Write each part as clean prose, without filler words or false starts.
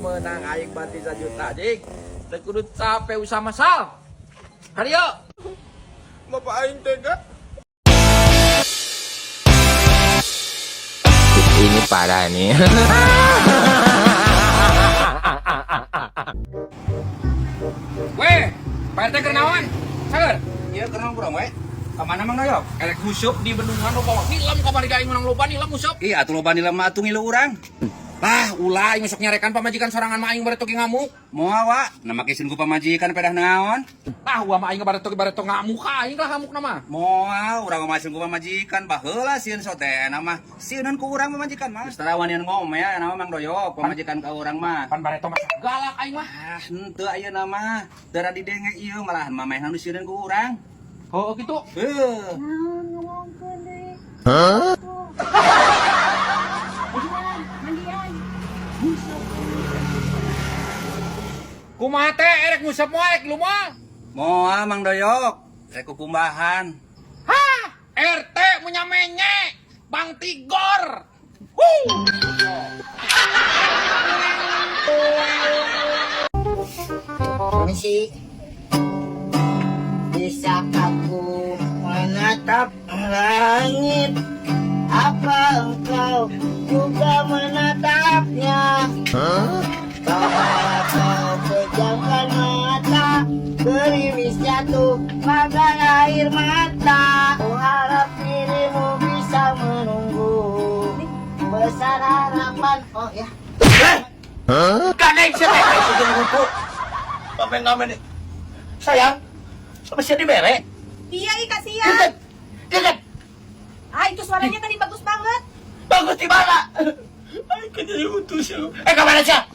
menang aing bati 1 juta jing. Teu kudu capek usaha masal. Hario. Bapak aing tega. Ini parah nih. Weh, Pak RT kenawan? Sager? Iya kenal kurang we. Kamana mang doyok? Elek musup di bendungan lo bawa film kamari ka aing menang loba nilam musup. Iya atuh loba nila mah atuh ngilu urang. Lah, ulah aing masuk nyarekan pamajikan sorangan mah aing bareto ki ngamuk. Moal wa, nama kisin ku pamajikan pedah naon? Lah, ulah mah aing bareto ngamuk ka aing lah ngamuk nama. Moal urang ngamasin ku pamajikan baheula sieun sotena mah. Sieunan ku urang pamajikan mah. Geus tarawan ngom ya nama mang doyok pamajikan ka urang mah. Pan bareto mah galak aing mah. Ah, henteu ayeuna mah. Dara didenge ieu malahan mamehna nu sieunan ku urang. Oh, gitu. Heuh. Naon ngomongkeun deui. Hah? Mandian. Kumaha teh erek ngusap moal erek lu moal. Moal mang doyok. Rek kukumbahan. Hah, RT punya menye. Bang Tigor. Permisi. Bisa aku menatap langit? Apa engkau juga menatapnya? Bahwa kau pejamkan mata, gerimis jatuh bagai air mata. Ku harap dirimu bisa menunggu. Besar harapan. Oh ya. Kaneng siya tayo sa ginupo. Pameng namin eh. Sayang, sama siya di bere. Iya, kasihan. Dekat. Ah, itu suaranya tadi bagus banget. Bagus di mana? Ay, kanya diutus siya. Kemana siya?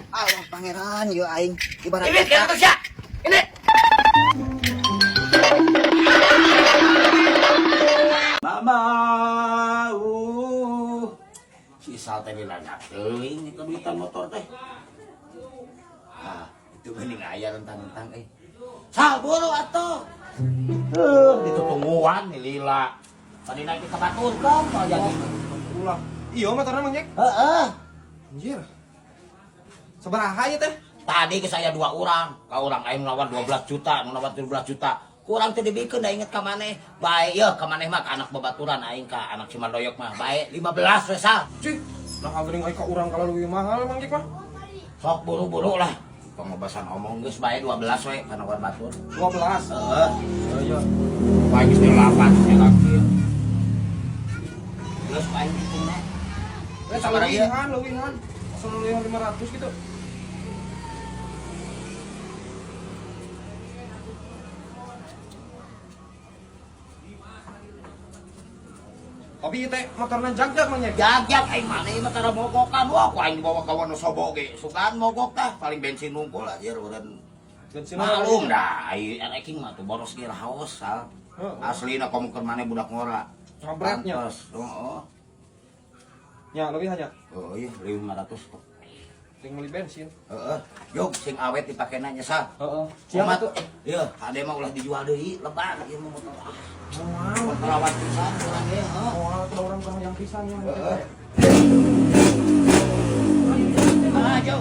Allah pangeran, yo aing ibarat Ini, kaya siya. Ini. Mama, si Isal teh dilanya teuing itu duitan motor teh. Ah, itu geuning aya rentang-rentang Sal buru atuh. Ditutungguan nih lila. Tadi naik ke batur kan mau jadi. Ulah. Iya motorna Mang Jack. Heeh. Anjir. Sabaraha ieu teh? Tadi ke saya 2 orang, ka urang aing lawan 12 juta, nu lawan 17 juta. Kurang teh dibikeun da inget ka maneh. Bae yeuh ka maneh mah ka anak babaturan aing ka anak Cimandoyok mah. Bae 15 we Sal. Cih. Nah geuning ai ka urang kalau leuwih mahal Mang Jack mah. Sok buru-buru lah. Pengobasan omong geus bae 12 we kana war batur. 12. Heeh. Iya. Bae geus 8 nya lagi. Terus bae gitu nya. Eh lewihan. Asal lewihan 500 gitu. Tapi ieu teh motorna jag-jag Mang Jack. Jagjag aing maneh mah tara mogokan. Wah, ku aing dibawa ka wana sobo ge. Sukaan mogok tah, paling bensin nungkul aja urang. Bensin Malum dah, ai eking mah tuh boros ge raos Sal. Heeh. Aslina komo keur maneh budak ngora. Cabretnya. Heeh. Ya, lewihan ya. Oh iya, 500 kok. Ting meuli bensin. Heeh. Yuk sing awet dipakena nya Sal. Heeh. Siapa tuh? Ieu, hade mah ulah dijual deui, lebar ieu mah motor. Wow. Perawat pisan urang ge, heeh. Oh, ada orang kena yang pisang yang Heeh. Ayo.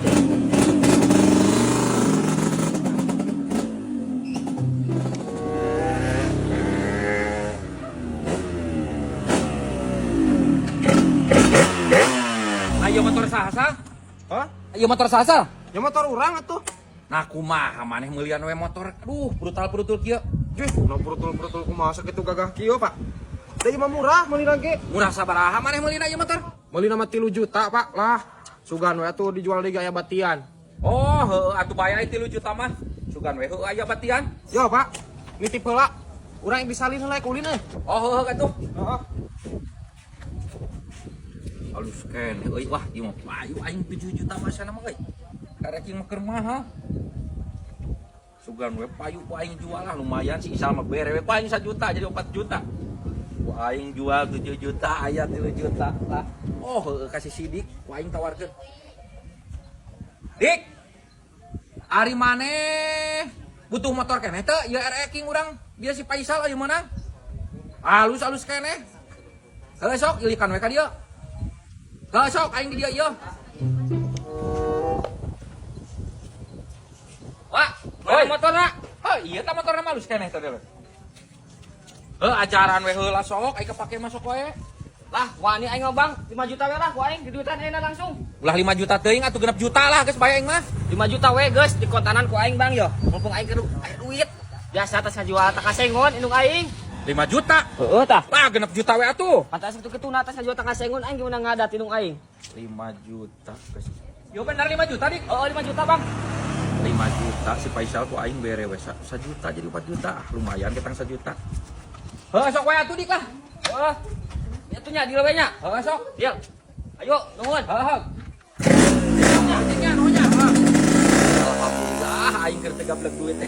Ayo motor sahasa? Hah? Ayo motor sahasa? Ya motor urang atuh. Nah, kumaha maneh meulieun we motor. Aduh, brutal kieu. Jih, udah brutul-brutul kumaha sakitu gagah kieu, Pak. Teh mah murah meuli lagi. Murah sabaraha maneh meulieun ieu motor? Meuli nama 3 juta, Pak. Lah, sugan we atuh dijual di gaya batian. Oh, heueuh atuh bayar 3 juta mah. Sugan we heueuh aya batian. Yo, Pak. Nitip heula. Urang yang disalin heula kulin euy. Oh, heueuh atuh. Heeh. Halus kan, euy wah ieu mah payu aing 7 juta mah sana mah euy. Karek ieu mah keur mahal. Sugan we payu ku aing jual lah lumayan si Isal mah bere we ku aing 1 juta jadi 4 juta. Ku aing jual 7 juta aya 3 juta lah. Oh, heueuh kasih sidik ku aing tawarkeun. Dik. Ari maneh butuh motor keneh teh ieu RE King urang dia si Faisal ayeuna meunang. Halus-halus keneh. Heuh sok ilikan we ka dieu. Sok aing di dieu ieu. Hei motorna. Iya ta motorna mah halus keneh tadi. Ajaran we heula sok aing kapake masuk wae. Lah, wani aing Bang, 5 juta we lah ku aing diduitan ayeuna langsung. Ulah 5 juta teuing atuh 6 juta lah geus bae aing mah. 5 juta we geus di kontanan ku aing Bang yo. Mumpung aing kudu aya duit. Biasa teh sajual teh kasengon indung aing. 5 juta. Heeh tah. Lah 6 juta we atuh. Pantas itu kituna teh sajual teh kasengon aing gimana ngadat indung aing. 5 juta geus. Yo bener 5 juta dik. Oh, 5 juta Bang. 5 juta si Faisal ku aing bere we 1 juta jadi 4 juta. Lumayan ketang 1 juta. Sok we atuh dik lah. Itu nya di leuwe nya. Sok. Ieu. Ayo, nuhun. Alhamdulillah aing keur teu gablek duit.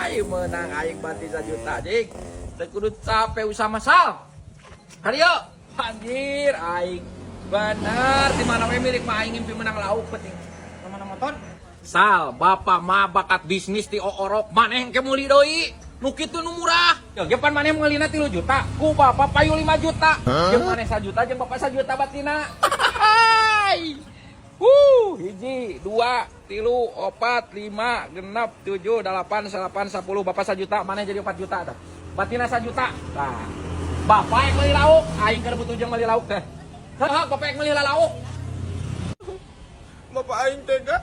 Aing menang aing mati 1 juta dik. Teu kudu capek usaha masal. Hario, anjir aing bener di mana we milik mah aing ngimpi menang lauk penting. Mana motor? Sal, bapak mah bakat bisnis di orok maneh ke meuli deui. Nu kitu nu murah. Ya ge pan maneh meulina 3 juta, ku bapak payu 5 juta. Jeung maneh 1 juta jeung bapak 1 juta batina. Hiji, 2, 3, 4, 5, 6, 7, 8, 9, 10, bapak 1 juta, maneh jadi 4 juta tah. Batina 1 juta. Tah. Bapak yang meuli lauk, aing keur butuh jeung meuli lauk teh. Heuh, bapak yang meuli lauk. Bapak aing tega.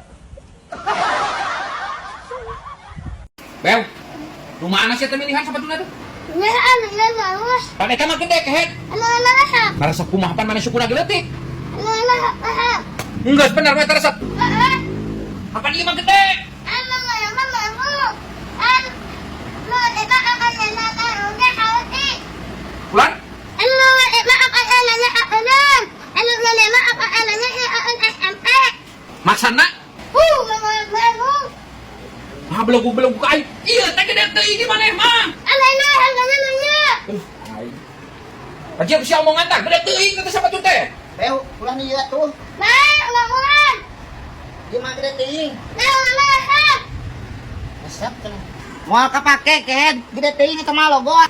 Bel, rumah anak sih temilihan sepatuna tuh. Pada kamar gede kehet. Karasa kumaha pan mana syukur geuletik. Enggak benar we teresep. Apa ieu mah gede? Bulan? Maksana? Belum buka aing. Iya, teh gede teuing di maneh mah. Aja bisa omongan tah, gede teuing kata sapatu teh. Peu, ulah ieu tuh. Ieu mah gede teuing. Resep kan. Moal kapake kehed, gede teuing eta mah logo. Hah?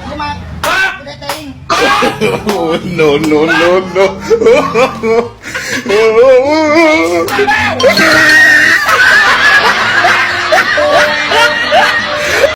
Ieu mah gede teuing. No.